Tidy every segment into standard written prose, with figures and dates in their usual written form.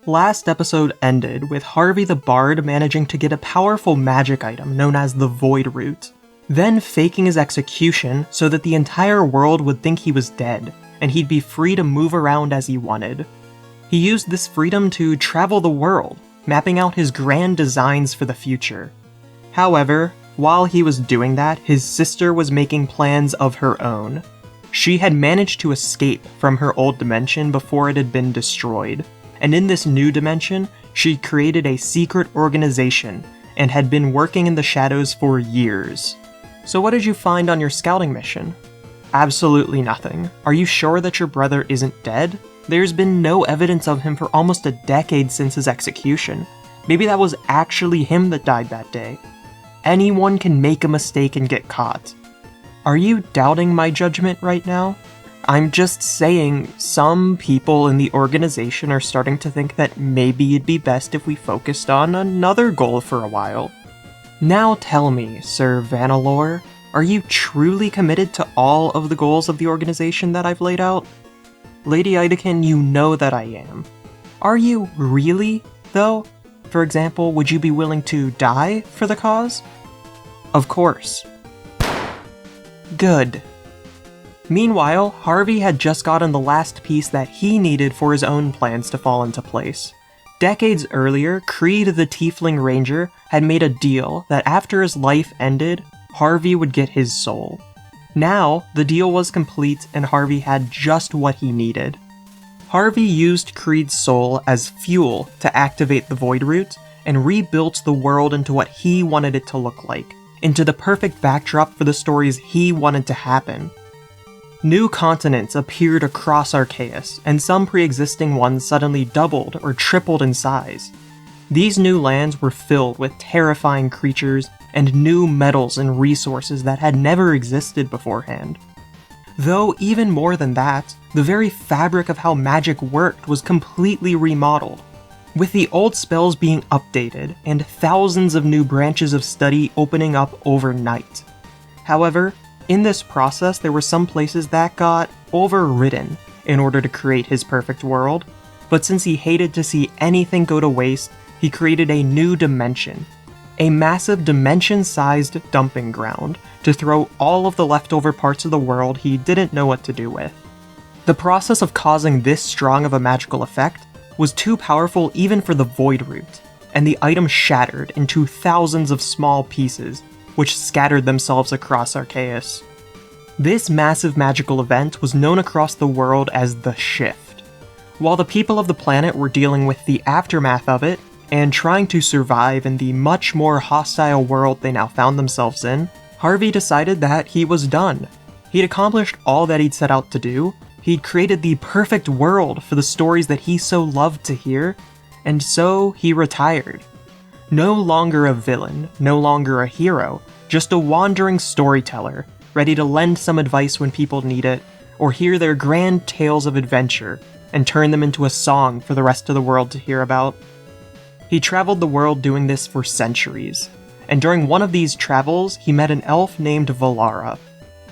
Last episode ended with Harvey the Bard managing to get a powerful magic item known as the Void Root, then faking his execution so that the entire world would think he was dead, and he'd be free to move around as he wanted. He used this freedom to travel the world, mapping out his grand designs for the future. However, while he was doing that, his sister was making plans of her own. She had managed to escape from her old dimension before it had been destroyed, and in this new dimension, she created a secret organization and had been working in the shadows for years. So what did you find on your scouting mission? Absolutely nothing. Are you sure that your brother isn't dead? There's been no evidence of him for almost a decade since his execution. Maybe that was actually him that died that day. Anyone can make a mistake and get caught. Are you doubting my judgment right now? I'm just saying some people in the organization are starting to think that maybe it'd be best if we focused on another goal for a while. Now tell me, Sir Vanillor, are you truly committed to all of the goals of the organization that I've laid out? Lady Idekin, you know that I am. Are you really, though? For example, would you be willing to die for the cause? Of course. Good. Meanwhile, Harvey had just gotten the last piece that he needed for his own plans to fall into place. Decades earlier, Creed the Tiefling Ranger had made a deal that after his life ended, Harvey would get his soul. Now, the deal was complete and Harvey had just what he needed. Harvey used Creed's soul as fuel to activate the Void Root and rebuilt the world into what he wanted it to look like, into the perfect backdrop for the stories he wanted to happen. New continents appeared across Arceus, and some pre-existing ones suddenly doubled or tripled in size. These new lands were filled with terrifying creatures and new metals and resources that had never existed beforehand. Though even more than that, the very fabric of how magic worked was completely remodeled, with the old spells being updated and thousands of new branches of study opening up overnight. However, in this process, there were some places that got overridden in order to create his perfect world, but since he hated to see anything go to waste, he created a new dimension, a massive dimension-sized dumping ground to throw all of the leftover parts of the world he didn't know what to do with. The process of causing this strong of a magical effect was too powerful even for the Void Root, and the item shattered into thousands of small pieces, which scattered themselves across Arceus. This massive magical event was known across the world as the Shift. While the people of the planet were dealing with the aftermath of it, and trying to survive in the much more hostile world they now found themselves in, Harvey decided that he was done. He'd accomplished all that he'd set out to do, he'd created the perfect world for the stories that he so loved to hear, and so he retired. No longer a villain, no longer a hero, just a wandering storyteller, ready to lend some advice when people need it, or hear their grand tales of adventure, and turn them into a song for the rest of the world to hear about. He traveled the world doing this for centuries, and during one of these travels, he met an elf named Valara.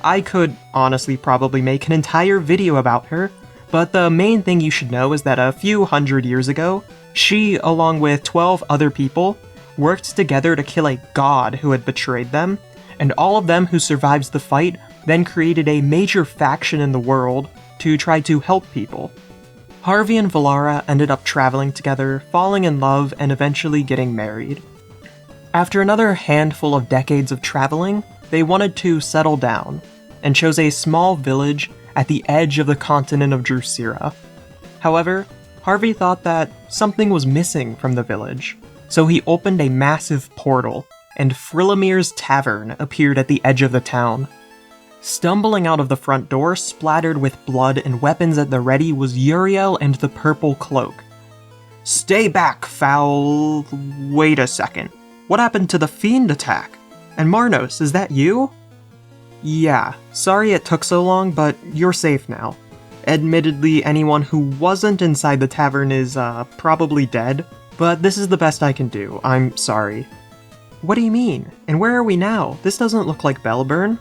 I could honestly probably make an entire video about her, but the main thing you should know is that a few hundred years ago, she, along with 12 other people, worked together to kill a god who had betrayed them, and all of them who survived the fight then created a major faction in the world to try to help people. Harvey and Valara ended up traveling together, falling in love, and eventually getting married. After another handful of decades of traveling, they wanted to settle down, and chose a small village at the edge of the continent of Drusilla. However, Harvey thought that something was missing from the village, so he opened a massive portal, and Frillamir's Tavern appeared at the edge of the town. Stumbling out of the front door, splattered with blood and weapons at the ready, was Uriel and the Purple Cloak. "Stay back, foul... Wait a second. What happened to the fiend attack? And Marnos, is that you?" "Yeah, sorry it took so long, but you're safe now. Admittedly, anyone who wasn't inside the tavern is, probably dead, but this is the best I can do. I'm sorry." "What do you mean? And where are we now? This doesn't look like Bellburn."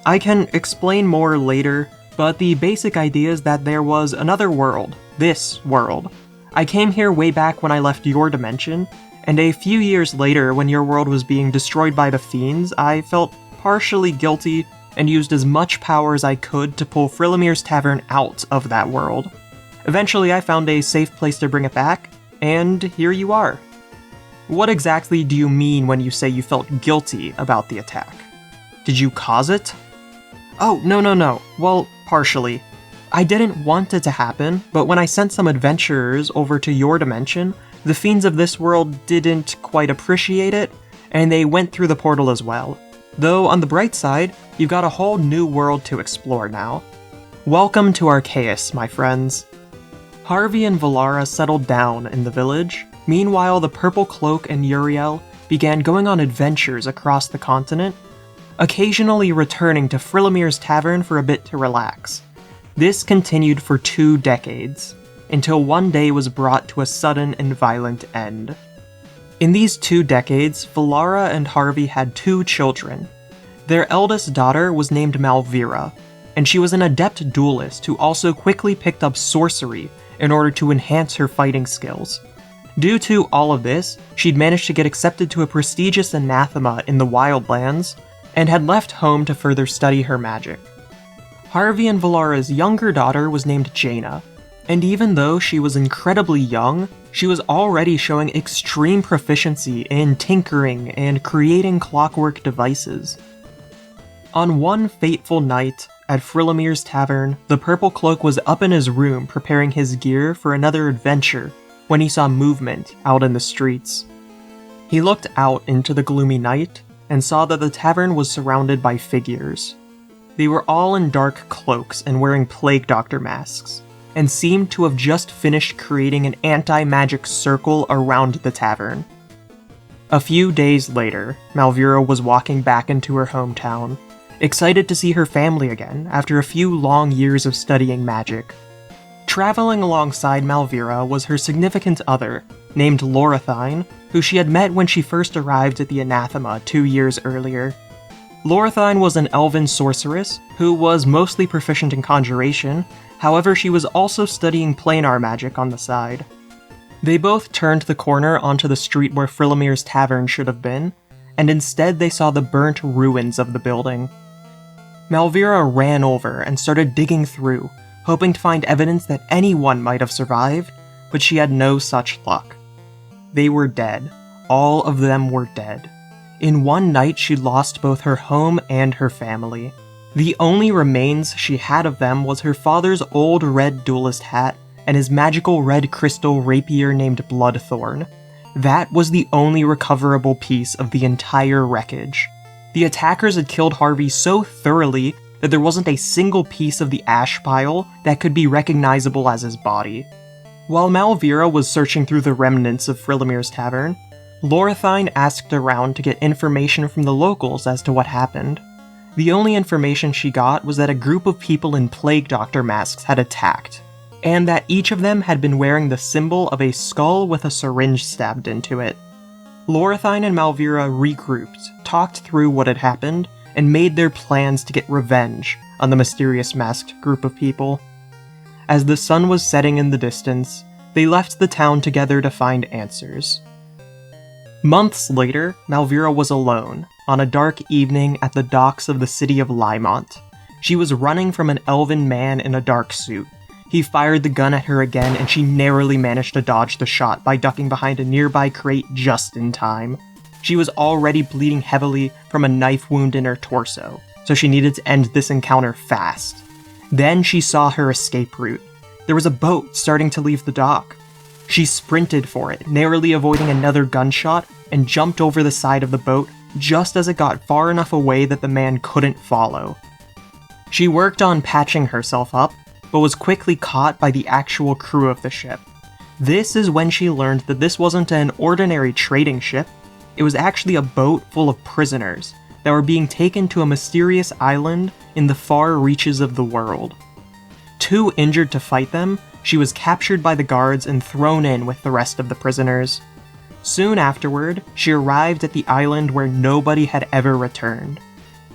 "I can explain more later, but the basic idea is that there was another world, this world, I came here way back when I left your dimension, and a few years later when your world was being destroyed by the fiends, I felt partially guilty and used as much power as I could to pull Frillamir's Tavern out of that world. Eventually I found a safe place to bring it back, and here you are. What exactly do you mean when you say you felt guilty about the attack? Did you cause it? Oh, no. Well, partially. I didn't want it to happen, but when I sent some adventurers over to your dimension, the fiends of this world didn't quite appreciate it, and they went through the portal as well. Though, on the bright side, you've got a whole new world to explore now. Welcome to Arceus, my friends. Harvey and Valara settled down in the village. Meanwhile, the Purple Cloak and Uriel began going on adventures across the continent, occasionally returning to Frillamir's Tavern for a bit to relax. This continued for 2 decades, until one day was brought to a sudden and violent end. In these 2 decades, Valara and Harvey had 2 children. Their eldest daughter was named Malvira, and she was an adept duelist who also quickly picked up sorcery in order to enhance her fighting skills. Due to all of this, she'd managed to get accepted to a prestigious anathema in the Wildlands, and had left home to further study her magic. Harvey and Valara's younger daughter was named Jaina, and even though she was incredibly young, she was already showing extreme proficiency in tinkering and creating clockwork devices. On one fateful night at Frillamir's Tavern, the Purple Cloak was up in his room preparing his gear for another adventure when he saw movement out in the streets. He looked out into the gloomy night and saw that the tavern was surrounded by figures. They were all in dark cloaks and wearing plague doctor masks, and seemed to have just finished creating an anti-magic circle around the tavern. A few days later, Malvira was walking back into her hometown, excited to see her family again after a few long years of studying magic. Traveling alongside Malvira was her significant other, named Lorithine, who she had met when she first arrived at the Anathema 2 years earlier. Lorithine was an elven sorceress who was mostly proficient in conjuration, however she was also studying planar magic on the side. They both turned the corner onto the street where Frillamir's Tavern should have been, and instead they saw the burnt ruins of the building. Malvira ran over and started digging through, hoping to find evidence that anyone might have survived, but she had no such luck. They were dead. All of them were dead. In one night, she lost both her home and her family. The only remains she had of them was her father's old red duelist hat and his magical red crystal rapier named Bloodthorn. That was the only recoverable piece of the entire wreckage. The attackers had killed Harvey so thoroughly that there wasn't a single piece of the ash pile that could be recognizable as his body. While Malvira was searching through the remnants of Frillamir's Tavern, Lorithine asked around to get information from the locals as to what happened. The only information she got was that a group of people in plague doctor masks had attacked, and that each of them had been wearing the symbol of a skull with a syringe stabbed into it. Lorithine and Malvira regrouped, talked through what had happened, and made their plans to get revenge on the mysterious masked group of people. As the sun was setting in the distance, they left the town together to find answers. Months later, Malvira was alone, on a dark evening at the docks of the city of Lymont. She was running from an elven man in a dark suit. He fired the gun at her again, and she narrowly managed to dodge the shot by ducking behind a nearby crate just in time. She was already bleeding heavily from a knife wound in her torso, so she needed to end this encounter fast. Then she saw her escape route. There was a boat starting to leave the dock. She sprinted for it, narrowly avoiding another gunshot, and jumped over the side of the boat just as it got far enough away that the man couldn't follow. She worked on patching herself up, but was quickly caught by the actual crew of the ship. This is when she learned that this wasn't an ordinary trading ship. It was actually a boat full of prisoners that were being taken to a mysterious island in the far reaches of the world. Too injured to fight them, she was captured by the guards and thrown in with the rest of the prisoners. Soon afterward, she arrived at the island where nobody had ever returned.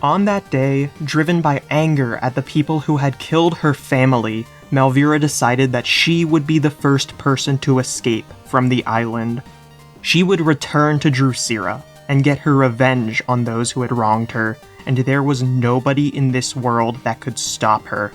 On that day, driven by anger at the people who had killed her family, Malvira decided that she would be the first person to escape from the island. She would return to Drusilla and get her revenge on those who had wronged her, and there was nobody in this world that could stop her.